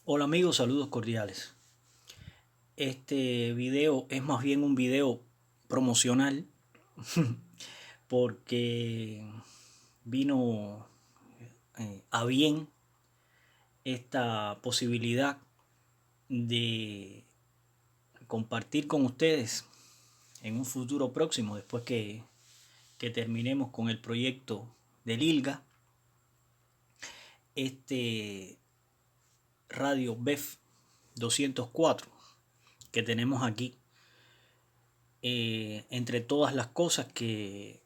Hola amigos, saludos cordiales. Este video es más bien un video promocional porque vino a bien esta posibilidad de compartir con ustedes en un futuro próximo, después que terminemos con el proyecto del ILGA, este radio BEF 204 que tenemos aquí. Entre todas las cosas que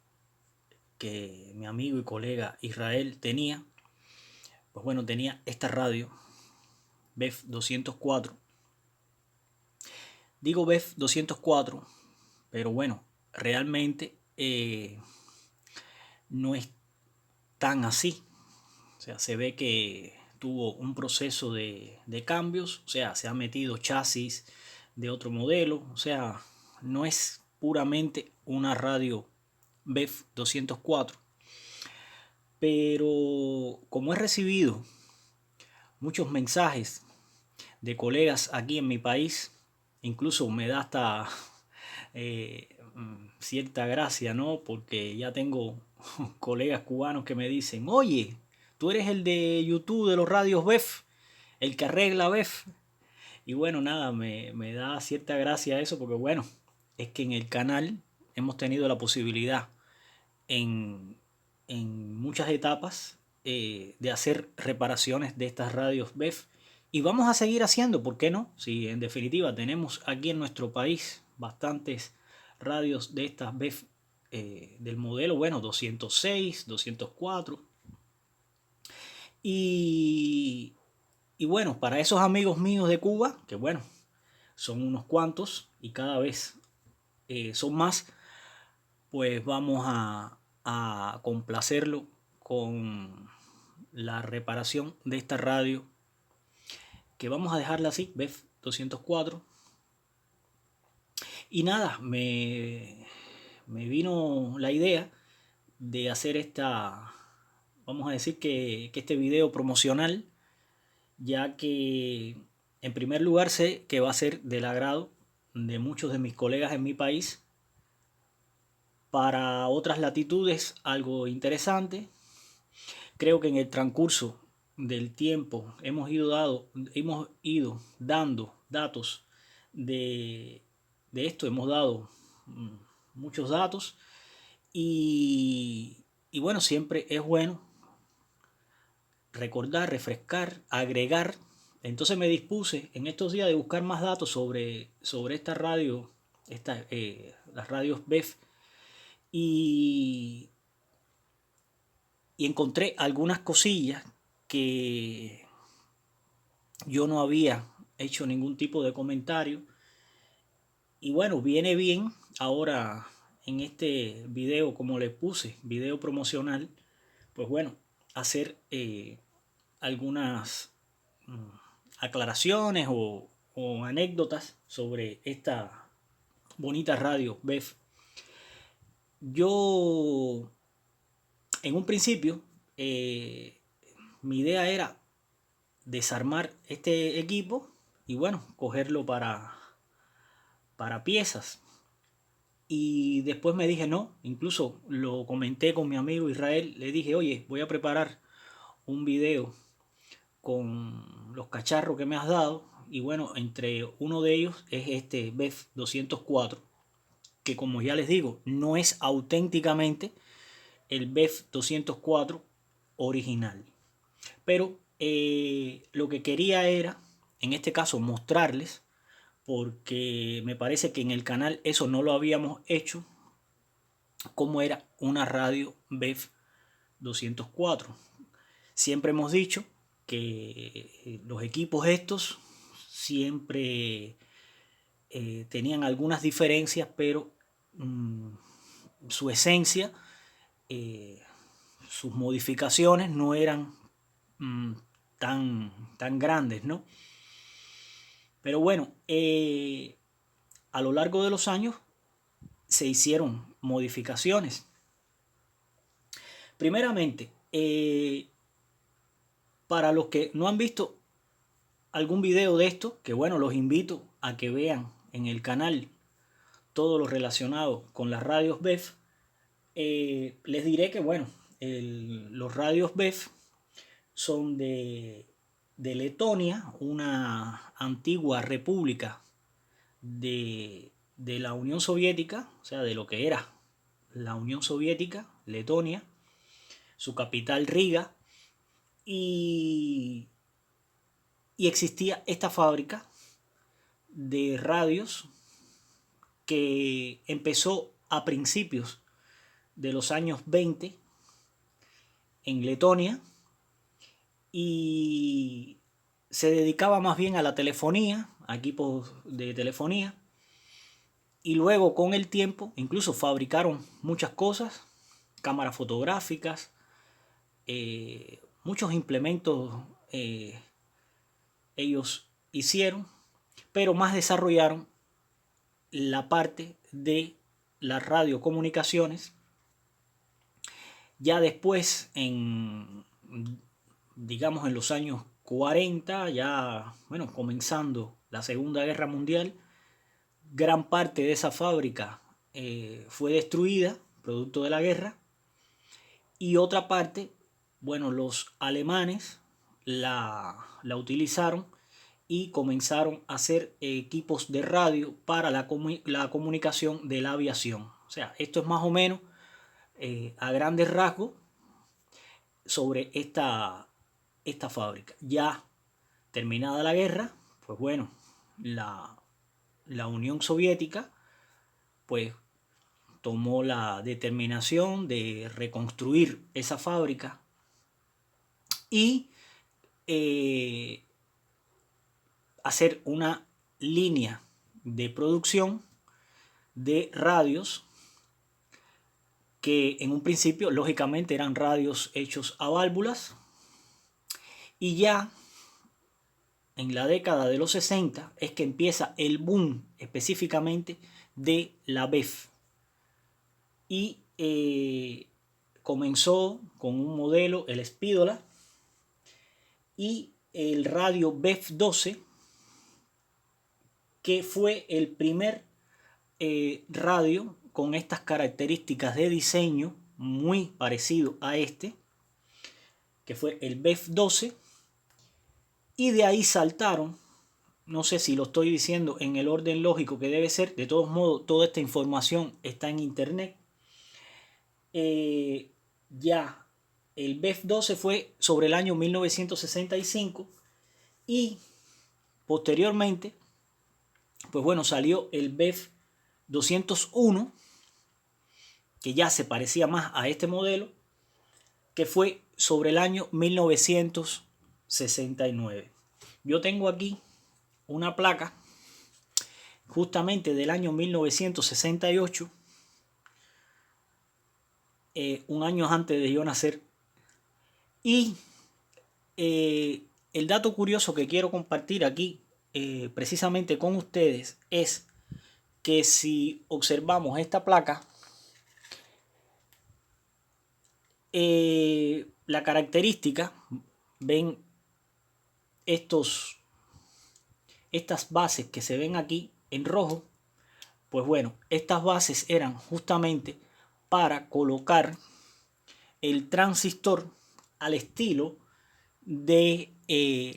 mi amigo y colega Israel tenía, pues bueno, tenía esta radio BEF 204. Digo BEF 204, pero bueno, realmente no es tan así. O sea, se ve que tuvo un proceso de cambios, o sea, se ha metido chasis de otro modelo, o sea, no es puramente una radio BEF 204. Pero como he recibido muchos mensajes de colegas aquí en mi país, incluso me da hasta cierta gracia, ¿no? Porque ya tengo colegas cubanos que me dicen, oye, tú eres el de YouTube de los radios BEF, el que arregla BEF. Y bueno, nada, me da cierta gracia eso porque bueno, es que en el canal hemos tenido la posibilidad en, en muchas etapas de hacer reparaciones de estas radios BEF y vamos a seguir haciendo, ¿por qué no? Si en definitiva tenemos aquí en nuestro país bastantes radios de estas BEF del modelo, bueno, 206, 204 y, y bueno, para esos amigos míos de Cuba, que bueno, son unos cuantos y cada vez son más, pues vamos a complacerlo con la reparación de esta radio, que vamos a dejarla así, BEF 204. Y nada, me vino la idea de hacer esta, vamos a decir que este video promocional, ya que en primer lugar sé que va a ser del agrado de muchos de mis colegas en mi país, para otras latitudes algo interesante. Creo que en el transcurso del tiempo hemos ido dando datos de, de esto, hemos dado mm, muchos datos y bueno, siempre es bueno recordar, refrescar, agregar. Entonces me dispuse en estos días de buscar más datos sobre esta radio, las radios BEF, y, y encontré algunas cosillas que yo no había hecho ningún tipo de comentario. Y bueno, viene bien ahora en este video, como le puse, video promocional, pues bueno, hacer algunas mm, aclaraciones o anécdotas sobre esta bonita radio BEF. Yo, en un principio, eh, mi idea era desarmar este equipo y bueno, cogerlo para piezas. Y después me dije no, incluso lo comenté con mi amigo Israel, le dije, oye, voy a preparar un video con los cacharros que me has dado. Y bueno, entre uno de ellos es este BEF 204, que como ya les digo, no es auténticamente el BEF 204 original. Pero lo que quería era, en este caso, mostrarles, porque me parece que en el canal eso no lo habíamos hecho, cómo era una radio BEF 204. Siempre hemos dicho que los equipos estos siempre tenían algunas diferencias, pero mmm, su esencia, eh, sus modificaciones no eran mmm, tan grandes, ¿no? Pero bueno, a lo largo de los años se hicieron modificaciones. Primeramente, para los que no han visto algún video de esto, que bueno, los invito a que vean en el canal todo lo relacionado con las radios BEF. Les diré que bueno, los radios BEF son de Letonia, una antigua república de la Unión Soviética, o sea, de lo que era la Unión Soviética, Letonia, su capital Riga, y existía esta fábrica de radios que empezó a principios de los años 20 en Letonia y se dedicaba más bien a la telefonía, a equipos de telefonía, y luego con el tiempo incluso fabricaron muchas cosas, cámaras fotográficas, muchos implementos ellos hicieron, pero más desarrollaron la parte de las radiocomunicaciones. Ya después, digamos en los años 40, ya bueno, comenzando la Segunda Guerra Mundial, gran parte de esa fábrica fue destruida, producto de la guerra, y otra parte, bueno, los alemanes la utilizaron y comenzaron a hacer equipos de radio para la comunicación de la aviación. O sea, esto es más o menos a grandes rasgos sobre esta fábrica. Ya terminada la guerra, pues bueno, la Unión Soviética pues tomó la determinación de reconstruir esa fábrica y hacer una línea de producción de radios que en un principio lógicamente eran radios hechos a válvulas, y ya en la década de los 60 es que empieza el boom específicamente de la BEF, y comenzó con un modelo, el Spídola, y el radio BEF 12, que fue el primer radio con estas características de diseño muy parecido a este, que fue el BEF 12, y de ahí saltaron, no sé si lo estoy diciendo en el orden lógico que debe ser, de todos modos toda esta información está en internet. Ya el BEF 12 fue sobre el año 1965 y posteriormente pues bueno, salió el BEF 201, que ya se parecía más a este modelo, que fue sobre el año 1969. Yo tengo aquí una placa justamente del año 1968, un año antes de yo nacer. Y el dato curioso que quiero compartir aquí precisamente con ustedes es que si observamos esta placa, la característica, ven estas bases que se ven aquí en rojo, pues bueno, estas bases eran justamente para colocar el transistor al estilo de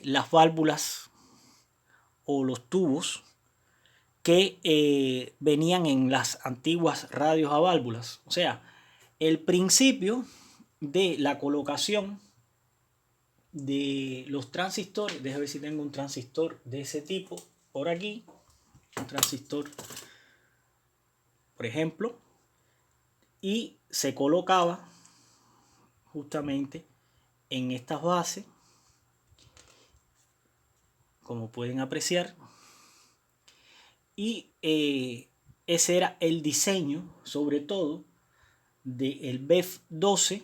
las válvulas o los tubos que venían en las antiguas radios a válvulas. O sea, el principio de la colocación de los transistores, déjame ver si tengo un transistor de ese tipo por aquí, un transistor por ejemplo, y se colocaba justamente en estas bases, como pueden apreciar, y ese era el diseño sobre todo del BEF 12.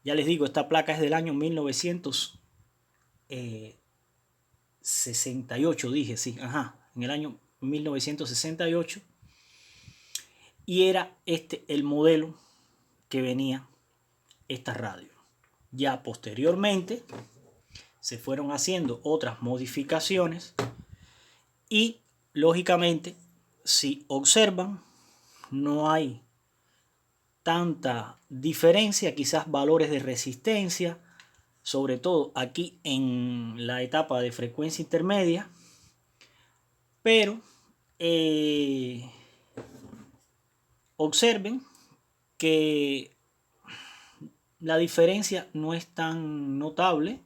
Ya les digo, esta placa es del año 1968, dije, sí, ajá, en el año 1968, y era este el modelo que venía esta radio. Ya posteriormente se fueron haciendo otras modificaciones y lógicamente, si observan, no hay tanta diferencia, quizás valores de resistencia, sobre todo aquí en la etapa de frecuencia intermedia, pero observen que la diferencia no es tan notable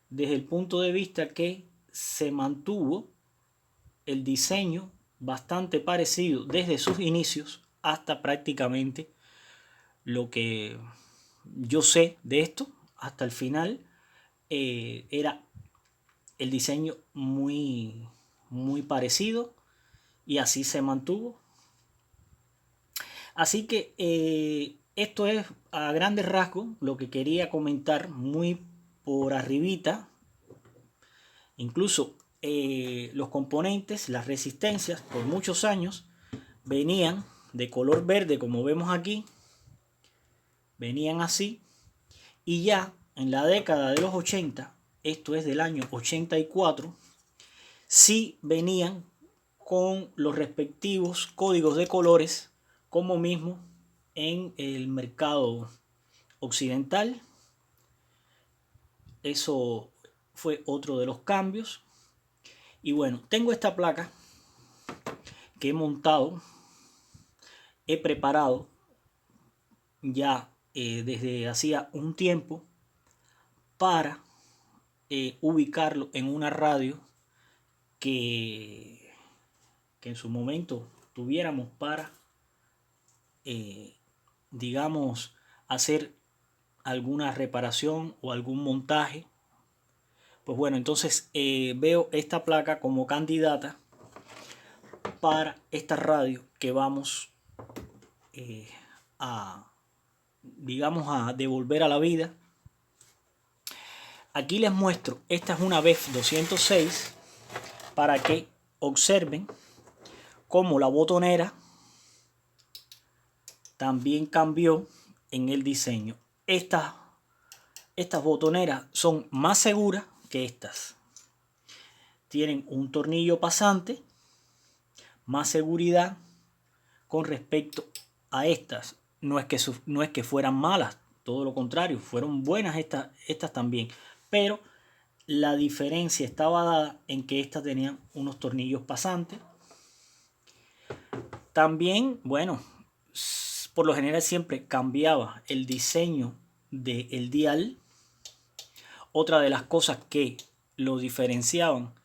desde el punto de vista que se mantuvo el diseño bastante parecido desde sus inicios hasta prácticamente lo que yo sé de esto hasta el final. Era el diseño muy parecido y así se mantuvo. Así que esto es a grandes rasgos lo que quería comentar muy por arribita. Incluso los componentes, las resistencias, por muchos años venían de color verde, como vemos aquí. Venían así. Y ya en la década de los 80, esto es del año 84, sí venían con los respectivos códigos de colores, como mismo en el mercado occidental. Eso fue otro de los cambios. Y bueno, tengo esta placa que he montado, he preparado ya desde hacía un tiempo para ubicarlo en una radio que en su momento tuviéramos para digamos hacer alguna reparación o algún montaje. Pues bueno, entonces veo esta placa como candidata para esta radio que vamos digamos a devolver a la vida. Aquí les muestro, esta es una BEF 206 para que observen cómo la botonera también cambió en el diseño. Estas botoneras son más seguras que estas. Tienen un tornillo pasante, más seguridad con respecto a estas. No es que fueran malas, todo lo contrario, fueron buenas estas también. Pero la diferencia estaba dada en que estas tenían unos tornillos pasantes. También, bueno, por lo general siempre cambiaba el diseño del dial. Otra de las cosas que lo diferenciaban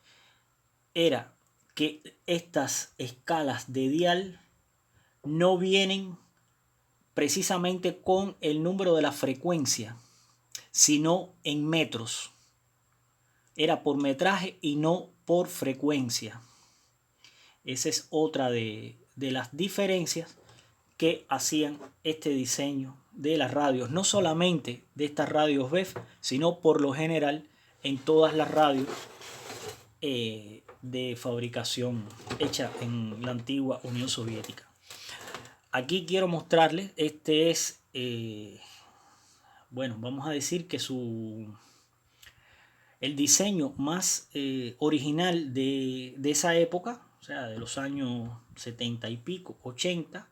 era que estas escalas de dial no vienen precisamente con el número de la frecuencia, sino en metros. Era por metraje y no por frecuencia. Esa es otra de las diferencias que hacían este diseño de las radios, no solamente de estas radios BEF, sino por lo general en todas las radios de fabricación hecha en la antigua Unión Soviética. Aquí quiero mostrarles, este es, bueno, vamos a decir que el diseño más original de esa época, o sea, de los años 70 y pico, 80.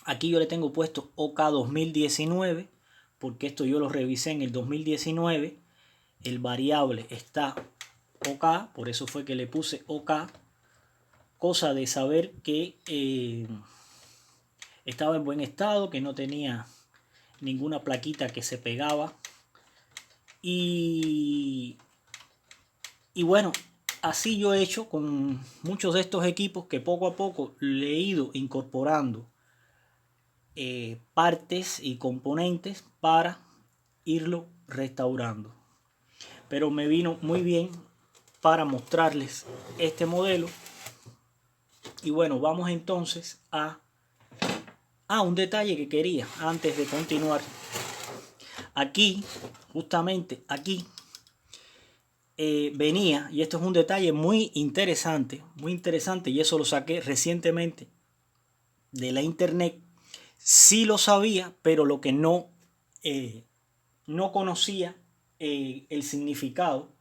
Aquí yo le tengo puesto OK 2019, porque esto yo lo revisé en el 2019. El variable está OK, por eso fue que le puse OK. Cosa de saber que estaba en buen estado, que no tenía ninguna plaquita que se pegaba. Y bueno, así yo he hecho con muchos de estos equipos que poco a poco le he ido incorporando partes y componentes para irlo restaurando. Pero me vino muy bien para mostrarles este modelo. Y bueno, vamos entonces a un detalle que quería antes de continuar. Aquí, justamente aquí, venía, y esto es un detalle muy interesante, y eso lo saqué recientemente de la internet. Sí lo sabía, pero lo que no conocía el significado.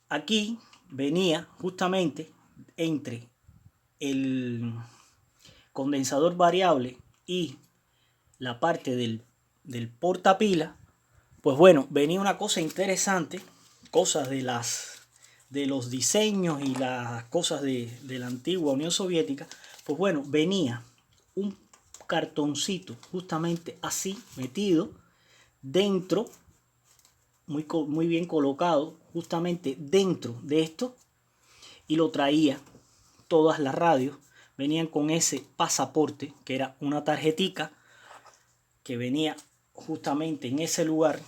Aquí venía justamente entre el condensador variable y la parte del portapila, pues bueno, venía una cosa interesante, cosas de los diseños y las cosas de la antigua Unión Soviética. Pues bueno, venía un cartoncito justamente así metido dentro, muy bien colocado justamente dentro de esto, y lo traía todas las radios. Venían con ese pasaporte, que era una tarjetica que venía justamente en ese lugar.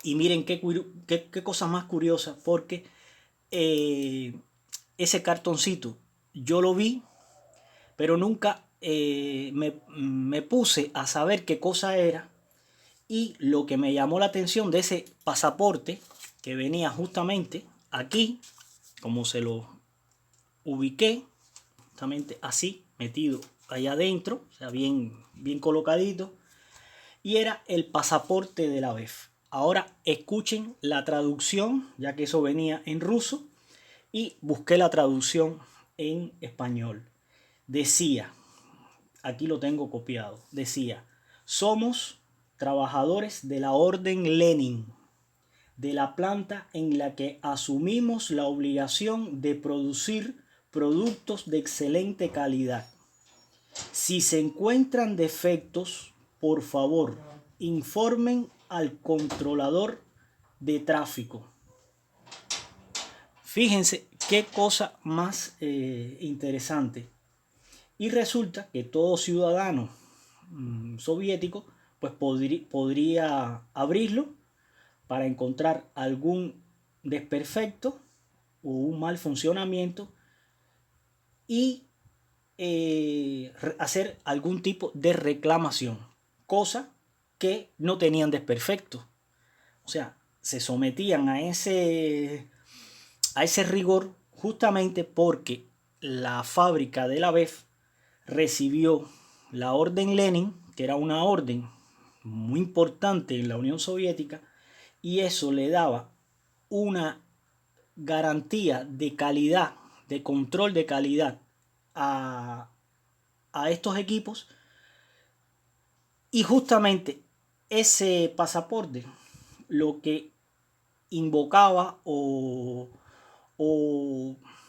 Y miren qué cosa más curiosa, porque ese cartoncito yo lo vi, pero nunca me puse a saber qué cosa era. Y lo que me llamó la atención de ese pasaporte, que venía justamente aquí, como se lo ubiqué, justamente así, metido allá adentro, o sea, bien colocadito, y era el pasaporte de la BEF. Ahora escuchen la traducción, ya que eso venía en ruso, y busqué la traducción en español. Decía, aquí lo tengo copiado, decía: somos trabajadores de la Orden Lenin, de la planta en la que asumimos la obligación de producir productos de excelente calidad. Si se encuentran defectos, por favor, informen al controlador de tráfico. Fíjense qué cosa más interesante. Y resulta que todo ciudadano soviético pues podría abrirlo para encontrar algún desperfecto o un mal funcionamiento y hacer algún tipo de reclamación, cosa que no tenían desperfecto. O sea, se sometían a ese rigor justamente porque la fábrica de la BEF recibió la Orden Lenin, que era una orden muy importante en la Unión Soviética, y eso le daba una garantía de calidad, de control de calidad a, estos equipos. Y justamente ese pasaporte lo que invocaba o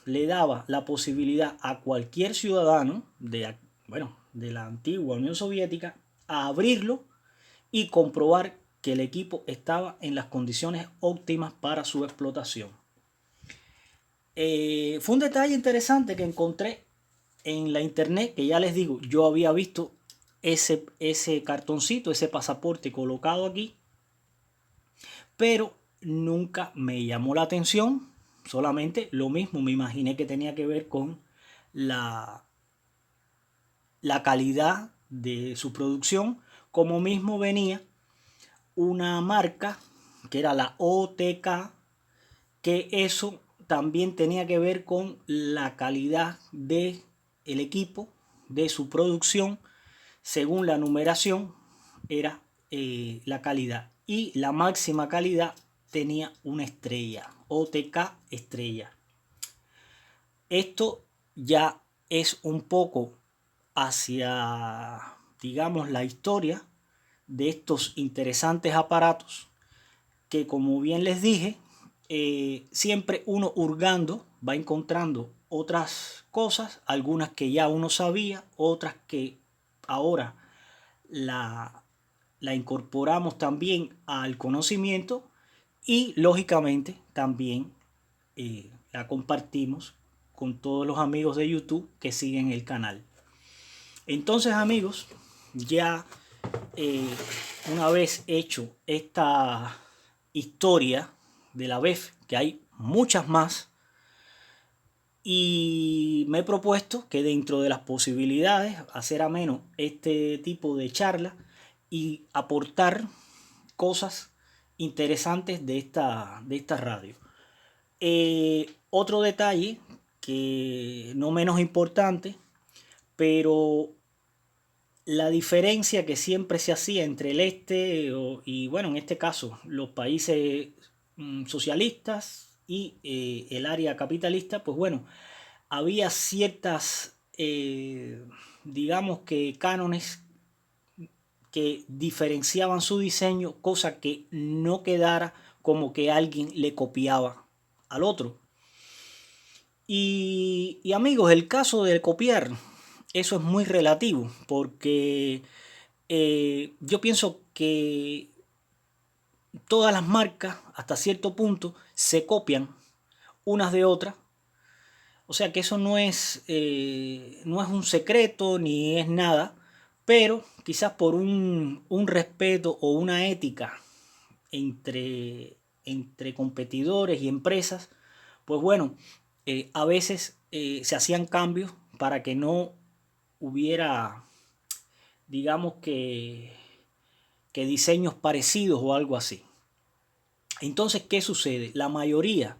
le daba la posibilidad a cualquier ciudadano de la antigua Unión Soviética a abrirlo y comprobar que el equipo estaba en las condiciones óptimas para su explotación. Fue un detalle interesante que encontré en la internet, que ya les digo, yo había visto ese cartoncito, ese pasaporte colocado aquí, pero nunca me llamó la atención. Solamente lo mismo, me imaginé que tenía que ver con la calidad de su producción, como mismo venía una marca que era la OTK, que eso también tenía que ver con la calidad del equipo, de su producción. Según la numeración era la calidad, y la máxima calidad tenía una estrella, OTK estrella. Esto ya es un poco hacia, digamos, la historia de estos interesantes aparatos que, como bien les dije, siempre uno hurgando va encontrando otras cosas, algunas que ya uno sabía, otras que ahora la incorporamos también al conocimiento, y lógicamente también la compartimos con todos los amigos de YouTube que siguen el canal. Entonces, amigos, ya una vez hecho esta historia de la BEF, que hay muchas más, y me he propuesto que dentro de las posibilidades hacer ameno este tipo de charla y aportar cosas interesantes de esta radio. Otro detalle que no menos importante, pero la diferencia que siempre se hacía entre el este y, bueno, en este caso, los países socialistas y el área capitalista, pues bueno, había ciertas, digamos que cánones que diferenciaban su diseño, cosa que no quedara como que alguien le copiaba al otro. Y amigos, el caso de copiar, eso es muy relativo, porque yo pienso que todas las marcas, hasta cierto punto, se copian unas de otras. O sea que eso no es un secreto ni es nada, pero quizás por un respeto o una ética entre competidores y empresas, pues bueno, a veces se hacían cambios para que no hubiera, digamos que diseños parecidos o algo así. Entonces, ¿qué sucede? La mayoría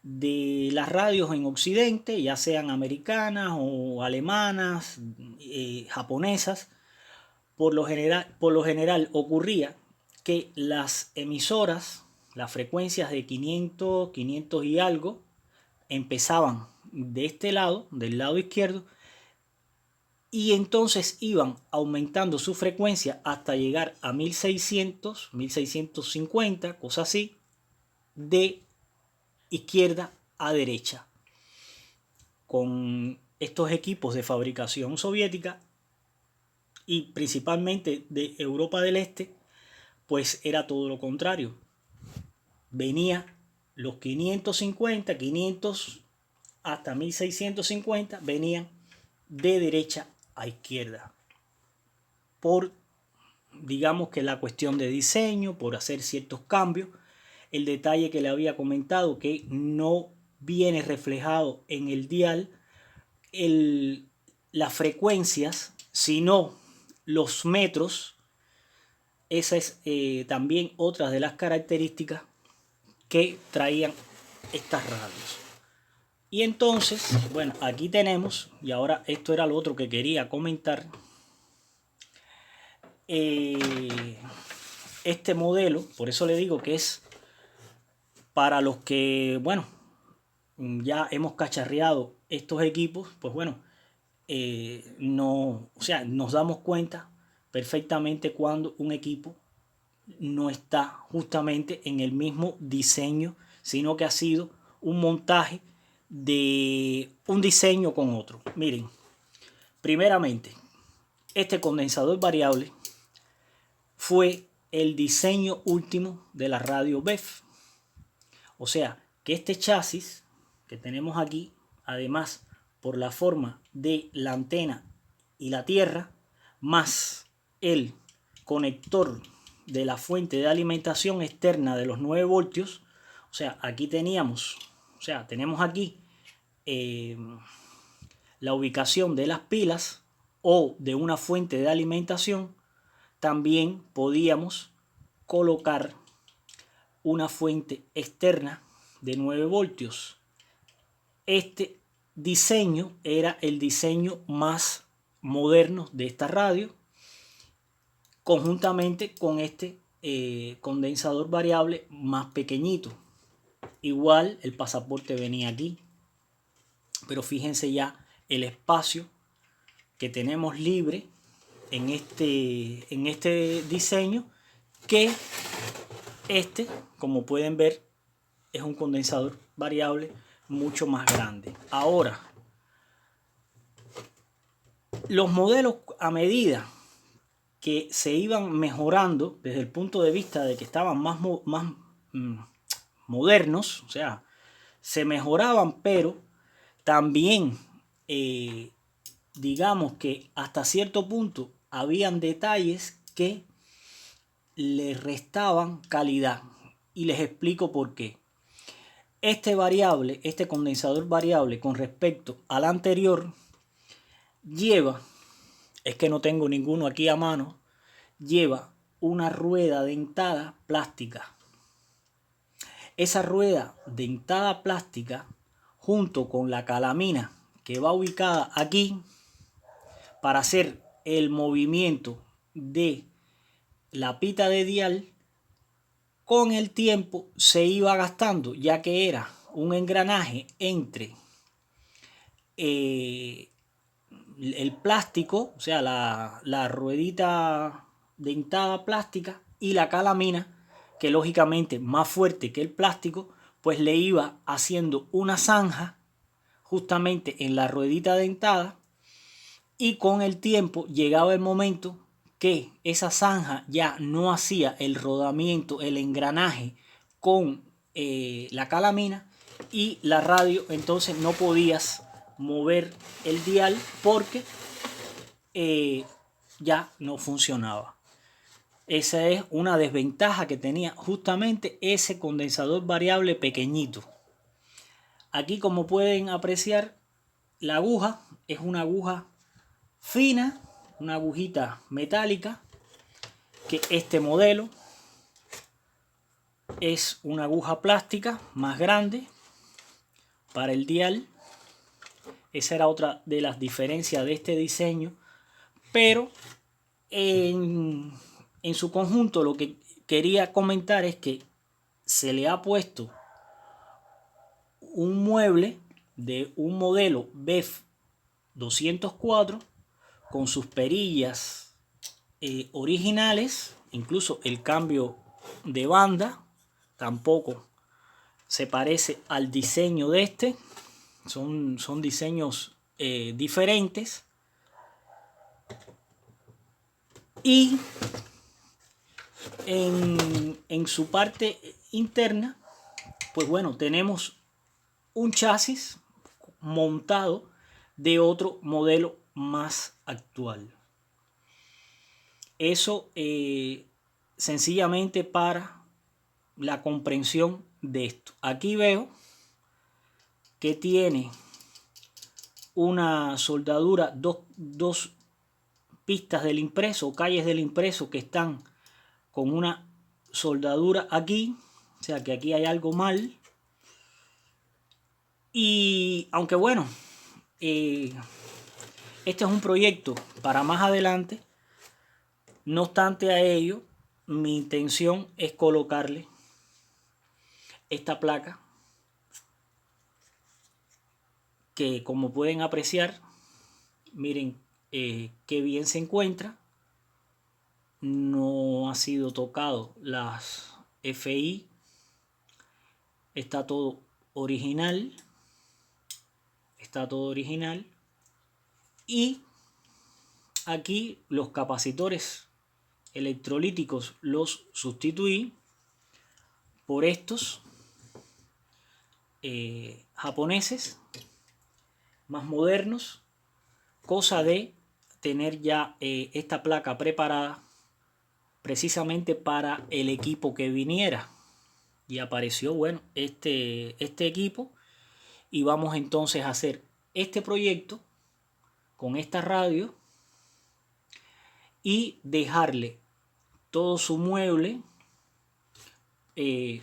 de las radios en Occidente, ya sean americanas o alemanas, japonesas, por lo general ocurría que las emisoras, las frecuencias de 500, 500 y algo, empezaban de este lado, del lado izquierdo, y entonces iban aumentando su frecuencia hasta llegar a 1600, 1650, cosas así, de izquierda a derecha, con estos equipos de fabricación soviética y principalmente de Europa del Este, pues era todo lo contrario. Venía los 550, 500 hasta 1650, venían de derecha a izquierda. Por, digamos que la cuestión de diseño, por hacer ciertos cambios. El detalle que le había comentado, que no viene reflejado en el dial las frecuencias, sino los metros. Esa es también otra de las características que traían estas radios. Y entonces, bueno, aquí tenemos, y ahora esto era lo otro que quería comentar, este modelo, por eso le digo que es para los que, bueno, ya hemos cacharreado estos equipos, pues bueno, no, o sea, nos damos cuenta perfectamente cuando un equipo no está justamente en el mismo diseño, sino que ha sido un montaje de un diseño con otro. Miren, primeramente, este condensador variable fue el diseño último de la radio BEF. O sea, que este chasis que tenemos aquí, además por la forma de la antena y la tierra, más el conector de la fuente de alimentación externa de los 9 voltios, o sea, aquí tenemos aquí la ubicación de las pilas o de una fuente de alimentación. También podíamos colocar una fuente externa de 9 voltios. Este diseño era el diseño más moderno de esta radio, conjuntamente con este condensador variable más pequeñito. Igual el pasaporte venía aquí, pero fíjense ya el espacio que tenemos libre en este diseño, que como pueden ver, es un condensador variable mucho más grande. Ahora, los modelos, a medida que se iban mejorando desde el punto de vista de que estaban más modernos, o sea, se mejoraban, pero también digamos que hasta cierto punto habían detalles que le restaban calidad, y les explico por qué. Este condensador variable, con respecto al anterior, es que no tengo ninguno aquí a mano, lleva una rueda dentada plástica. Esa rueda dentada plástica, junto con la calamina que va ubicada aquí para hacer el movimiento de la pita de dial con el tiempo se iba gastando, ya que era un engranaje entre el plástico, o sea, la ruedita dentada plástica, y la calamina, que lógicamente más fuerte que el plástico, pues le iba haciendo una zanja justamente en la ruedita dentada, y con el tiempo llegaba el momento que esa zanja ya no hacía el rodamiento, el engranaje con la calamina, y la radio entonces no podías mover el dial porque ya no funcionaba. Esa es una desventaja que tenía justamente ese condensador variable pequeñito. Aquí, como pueden apreciar, la aguja es una aguja fina, una agujita metálica, que este modelo es una aguja plástica más grande para el dial. Esa era otra de las diferencias de este diseño, pero en su conjunto lo que quería comentar es que se le ha puesto un mueble de un modelo BEF 204 con sus perillas originales, incluso el cambio de banda tampoco se parece al diseño de este, son diseños diferentes. Y en su parte interna, pues bueno, tenemos un chasis montado de otro modelo más actual. Eso sencillamente para la comprensión de esto. Aquí veo que tiene una soldadura, dos pistas del impreso, calles del impreso que están con una soldadura aquí, o sea que aquí hay algo mal. Y aunque bueno, este es un proyecto para más adelante, no obstante a ello, mi intención es colocarle esta placa que, como pueden apreciar, miren qué bien se encuentra. No ha sido tocado las FI, está todo original, y aquí los capacitores electrolíticos los sustituí por estos japoneses más modernos, cosa de tener ya esta placa preparada precisamente para el equipo que viniera. Y apareció, bueno, este equipo, y vamos entonces a hacer este proyecto con esta radio y dejarle todo su mueble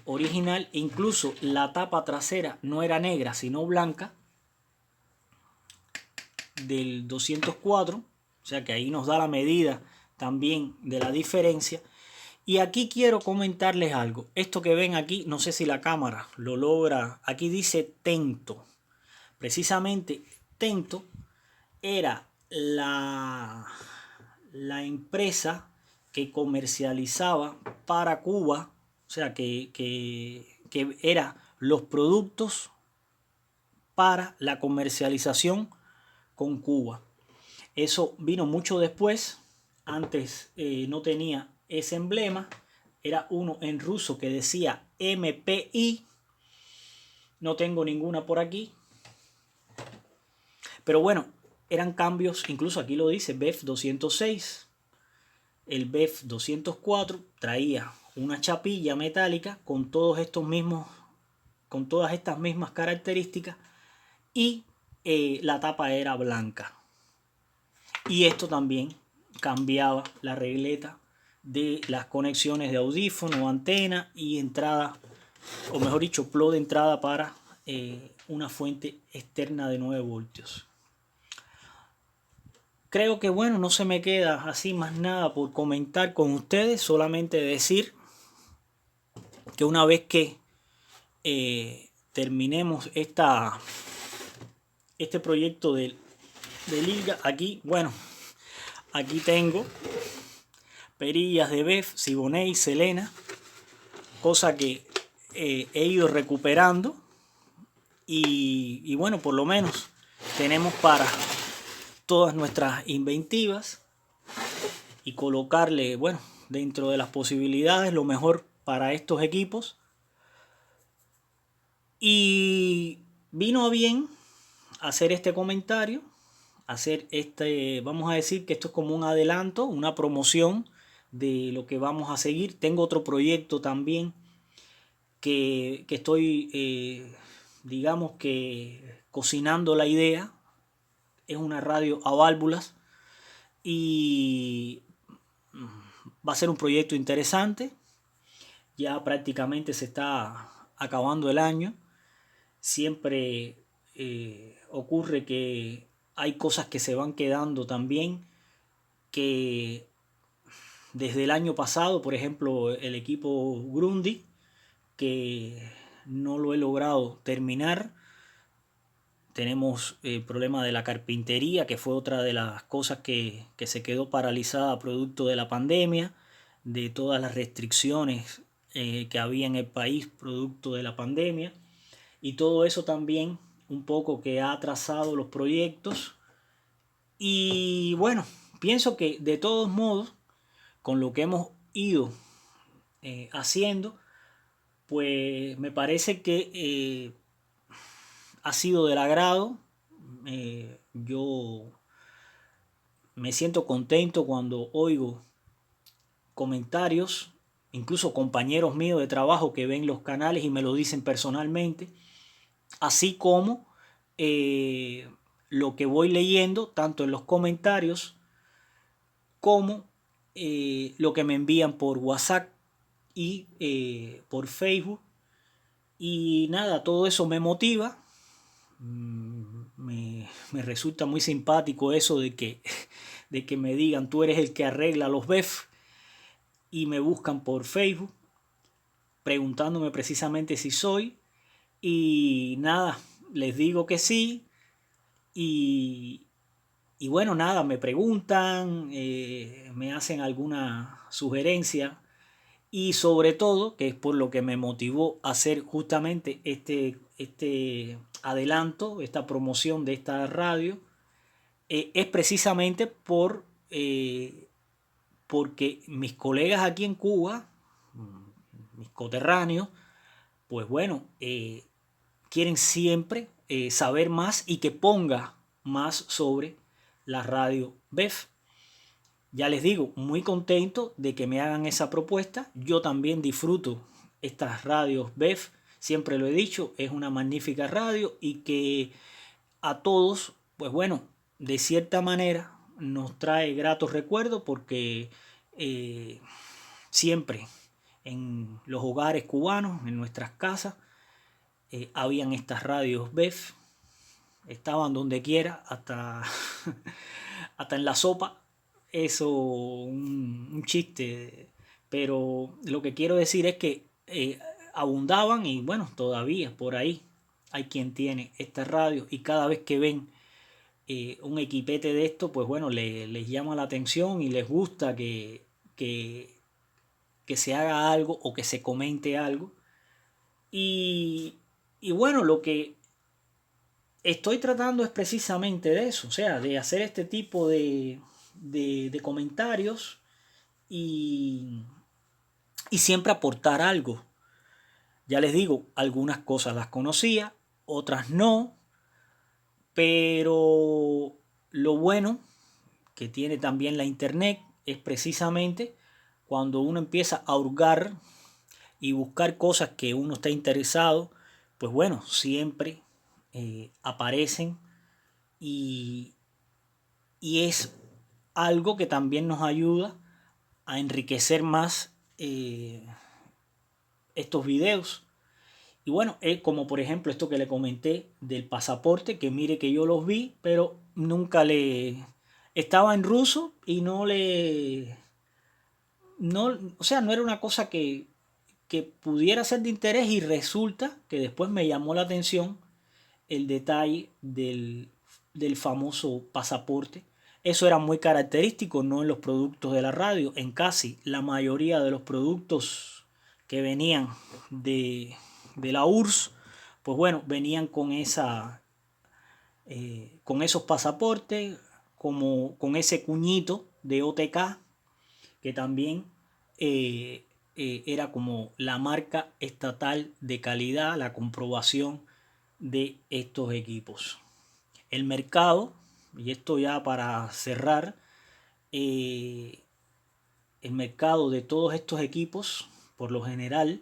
original. Incluso la tapa trasera no era negra sino blanca, del 204, o sea que ahí nos da la medida también de la diferencia. Y aquí quiero comentarles algo. Esto que ven aquí, no sé si la cámara lo logra, aquí dice Tento. Precisamente Tento era la empresa que comercializaba para Cuba, o sea que era los productos para la comercialización con Cuba. Eso vino mucho después. Antes no tenía ese emblema, era uno en ruso que decía MPI. No tengo ninguna por aquí, pero bueno, eran cambios. Incluso aquí lo dice BEF 206. El BEF 204 traía una chapilla metálica con todas estas mismas características, y la tapa era blanca. Y esto también cambiaba la regleta de las conexiones de audífono, antena y entrada, o mejor dicho, plug de entrada para una fuente externa de 9 voltios. creo que bueno, no se me queda así más nada por comentar con ustedes, solamente decir que una vez que terminemos este proyecto de liga, aquí, bueno, aquí tengo perillas de Bef, Siboney, Selena, cosa que he ido recuperando y bueno, por lo menos tenemos para todas nuestras inventivas y colocarle, bueno, dentro de las posibilidades lo mejor para estos equipos. Y vino bien hacer este comentario, hacer vamos a decir que esto es como un adelanto, una promoción de lo que vamos a seguir. Tengo otro proyecto también que estoy, digamos que cocinando la idea. Es una radio a válvulas y va a ser un proyecto interesante. Ya prácticamente se está acabando el año. Siempre ocurre que hay cosas que se van quedando también, que desde el año pasado, por ejemplo, el equipo Grundy, que no lo he logrado terminar. Tenemos el problema de la carpintería, que fue otra de las cosas que se quedó paralizada producto de la pandemia, de todas las restricciones que había en el país producto de la pandemia. Y todo eso también un poco que ha atrasado los proyectos. Y bueno, pienso que de todos modos, con lo que hemos ido haciendo, pues me parece que ha sido del agrado. Yo me siento contento cuando oigo comentarios, incluso compañeros míos de trabajo que ven los canales y me lo dicen personalmente, así como lo que voy leyendo tanto en los comentarios como lo que me envían por WhatsApp y por Facebook. Y nada, todo eso me motiva. Me resulta muy simpático eso de que me digan tú eres el que arregla los BEF y me buscan por Facebook preguntándome precisamente si soy. Y nada, les digo que sí. Y, y bueno, nada, me preguntan, me hacen alguna sugerencia. Y sobre todo, que es por lo que me motivó a hacer justamente este adelanto, esta promoción de esta radio, es precisamente porque mis colegas aquí en Cuba, mis coterráneos, pues bueno, quieren siempre saber más y que ponga más sobre la radio BEF. Ya les digo, muy contento de que me hagan esa propuesta. Yo también disfruto estas radios BEF, siempre lo he dicho, es una magnífica radio y que a todos, pues bueno, de cierta manera nos trae gratos recuerdos porque siempre en los hogares cubanos, en nuestras casas, habían estas radios BEF, estaban donde quiera, hasta, hasta en la sopa. Eso, un chiste, pero lo que quiero decir es que abundaban y bueno, todavía por ahí hay quien tiene esta radio y cada vez que ven un equipete de esto, pues bueno, les llama la atención y les gusta que, que se haga algo o que se comente algo. Y, y bueno, lo que estoy tratando es precisamente de eso, o sea, de hacer este tipo de comentarios y, y siempre aportar algo. Ya les digo, algunas cosas las conocía, otras no, pero lo bueno que tiene también la internet es precisamente cuando uno empieza a hurgar y buscar cosas que uno está interesado, pues bueno, siempre aparecen y, y es algo que también nos ayuda a enriquecer más estos videos. Y bueno, como por ejemplo esto que le comenté del pasaporte, que mire que yo los vi, pero nunca estaba en ruso y o sea, no era una cosa que pudiera ser de interés, y resulta que después me llamó la atención el detalle del famoso pasaporte. Eso era muy característico, no en los productos de la radio, en casi la mayoría de los productos que venían de la URSS, pues bueno, venían con esos pasaportes, como con ese cuñito de OTK, que también era como la marca estatal de calidad, la comprobación de estos equipos. El mercado, y esto ya para cerrar, el mercado de todos estos equipos, por lo general,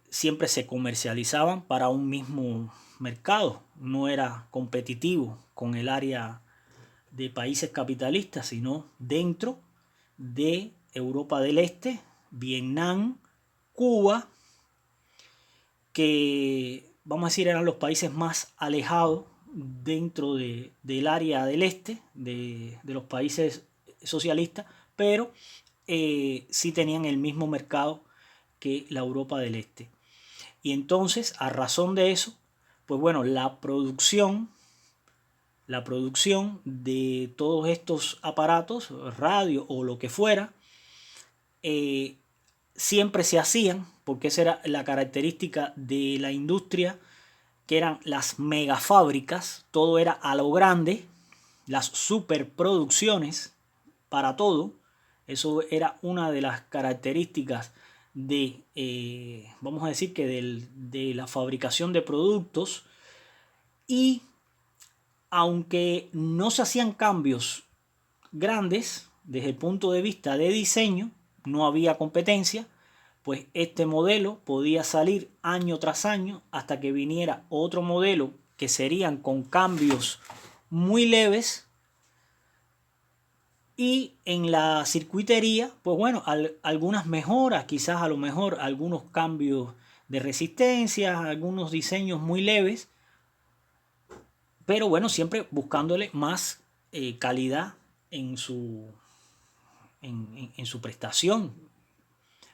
siempre se comercializaban para un mismo mercado. No era competitivo con el área de países capitalistas, sino dentro de Europa del Este, Vietnam, Cuba, que vamos a decir eran los países más alejados dentro del área del este, de los países socialistas, pero sí tenían el mismo mercado que la Europa del Este. Y entonces, a razón de eso, pues bueno, la producción de todos estos aparatos, radio o lo que fuera, siempre se hacían, porque esa era la característica de la industria, que eran las megafábricas, todo era a lo grande, las superproducciones para todo. Eso era una de las características de, vamos a decir que de la fabricación de productos. Y aunque no se hacían cambios grandes desde el punto de vista de diseño, no había competencia, pues este modelo podía salir año tras año hasta que viniera otro modelo que serían con cambios muy leves. Y en la circuitería, pues bueno, algunas mejoras, quizás a lo mejor algunos cambios de resistencia, algunos diseños muy leves, pero bueno, siempre buscándole más calidad en su prestación.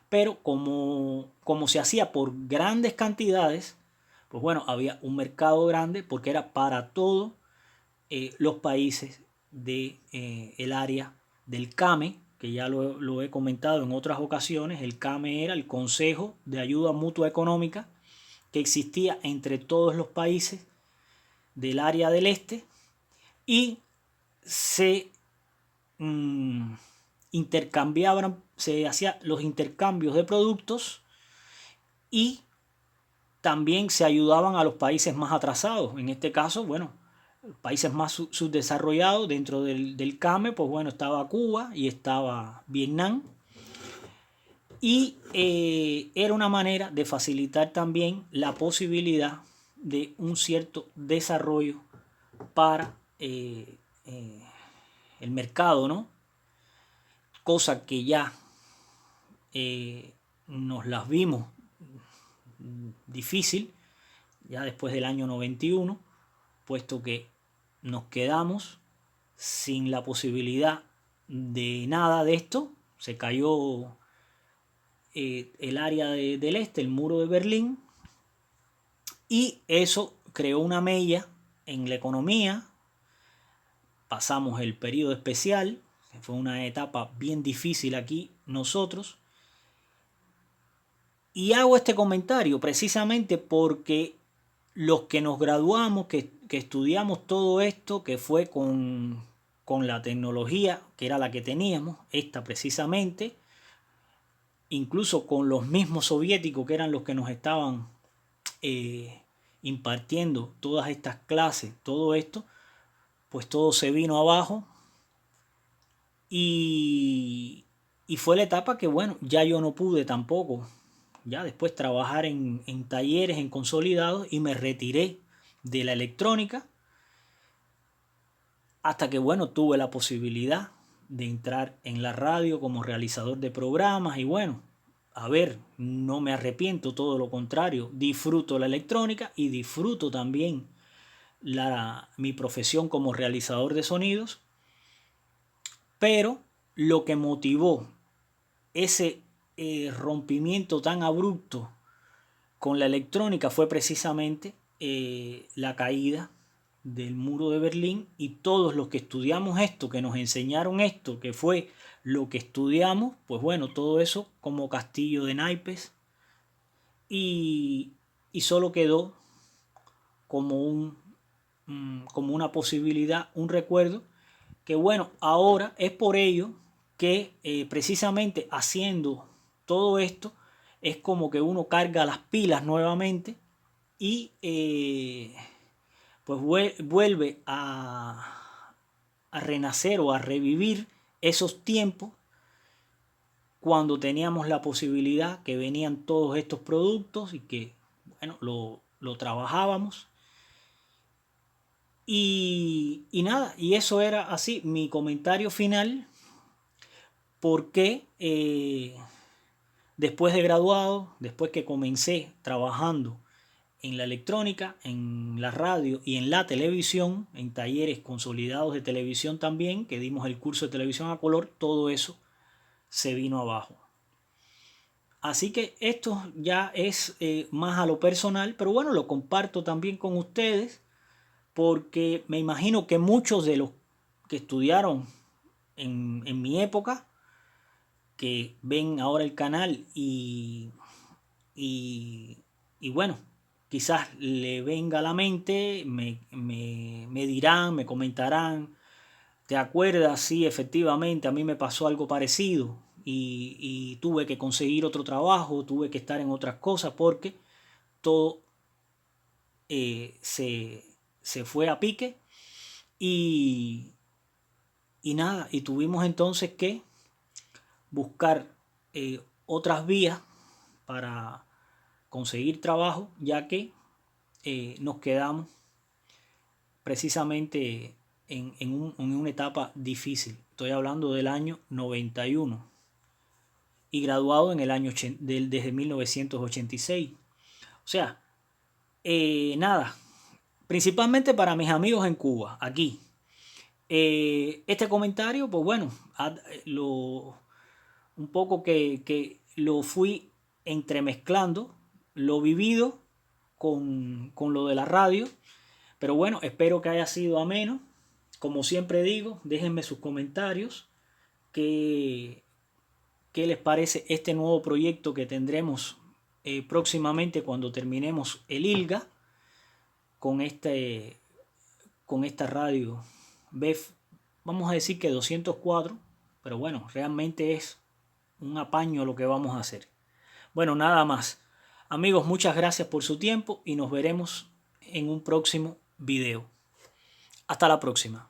Pero como se hacía por grandes cantidades, pues bueno, había un mercado grande porque era para todos los países del área del CAME, que ya lo he comentado en otras ocasiones. El CAME era el Consejo de Ayuda Mutua Económica, que existía entre todos los países del área del este, y se intercambiaban, se hacían los intercambios de productos, y también se ayudaban a los países más atrasados. En este caso, bueno, países más subdesarrollados dentro del CAME, pues bueno, estaba Cuba y estaba Vietnam. Y era una manera de facilitar también la posibilidad de un cierto desarrollo para el mercado, ¿no? Cosa que ya nos las vimos difícil ya después del año 91, puesto que nos quedamos sin la posibilidad de nada de esto. Se cayó el área del este, el muro de Berlín, y eso creó una mella en la economía. Pasamos el periodo especial, fue una etapa bien difícil aquí nosotros. Y hago este comentario precisamente porque los que nos graduamos, que estudiamos todo esto, que fue con la tecnología que era la que teníamos, esta precisamente, incluso con los mismos soviéticos que eran los que nos estaban impartiendo todas estas clases, todo esto, pues todo se vino abajo. Y fue la etapa que, bueno, ya yo no pude tampoco, ya después trabajar en talleres, en consolidados, y me retiré de la electrónica hasta que, bueno, tuve la posibilidad de entrar en la radio como realizador de programas. Y bueno, a ver, no me arrepiento, todo lo contrario, disfruto la electrónica y disfruto también mi profesión como realizador de sonidos. pero lo que motivó ese rompimiento tan abrupto con la electrónica fue precisamente la caída del muro de Berlín, y todos los que estudiamos esto, que nos enseñaron esto, que fue lo que estudiamos, pues bueno, todo eso como castillo de naipes, y solo quedó como como una posibilidad, un recuerdo, que bueno, ahora es por ello que precisamente haciendo todo esto es como que uno carga las pilas nuevamente y pues vuelve a renacer o a revivir esos tiempos cuando teníamos la posibilidad, que venían todos estos productos y que bueno, lo trabajábamos. Y nada, y eso era así mi comentario final, porque después de graduado, después que comencé trabajando en la electrónica, en la radio y en la televisión, en talleres consolidados de televisión también, que dimos el curso de televisión a color, todo eso se vino abajo. Así que esto ya es más a lo personal, pero bueno, lo comparto también con ustedes, porque me imagino que muchos de los que estudiaron en mi época, que ven ahora el canal y bueno, quizás le venga a la mente, me dirán, me comentarán: ¿te acuerdas? Sí, efectivamente, a mí me pasó algo parecido y tuve que conseguir otro trabajo, tuve que estar en otras cosas porque todo se fue a pique y, y nada, y tuvimos entonces que buscar otras vías para conseguir trabajo, ya que nos quedamos precisamente en una etapa difícil. Estoy hablando del año 91 y graduado en el año desde 1986. O sea, nada, principalmente para mis amigos en Cuba, aquí. Este comentario, pues bueno, un poco que lo fui entremezclando, lo vivido con lo de la radio. Pero bueno, espero que haya sido ameno. Como siempre digo, déjenme sus comentarios. ¿Qué les parece este nuevo proyecto que tendremos próximamente cuando terminemos el ILGA con esta radio BEF? Vamos a decir que 204, pero bueno, realmente es un apaño lo que vamos a hacer. Bueno, nada más. Amigos, muchas gracias por su tiempo y nos veremos en un próximo video. Hasta la próxima.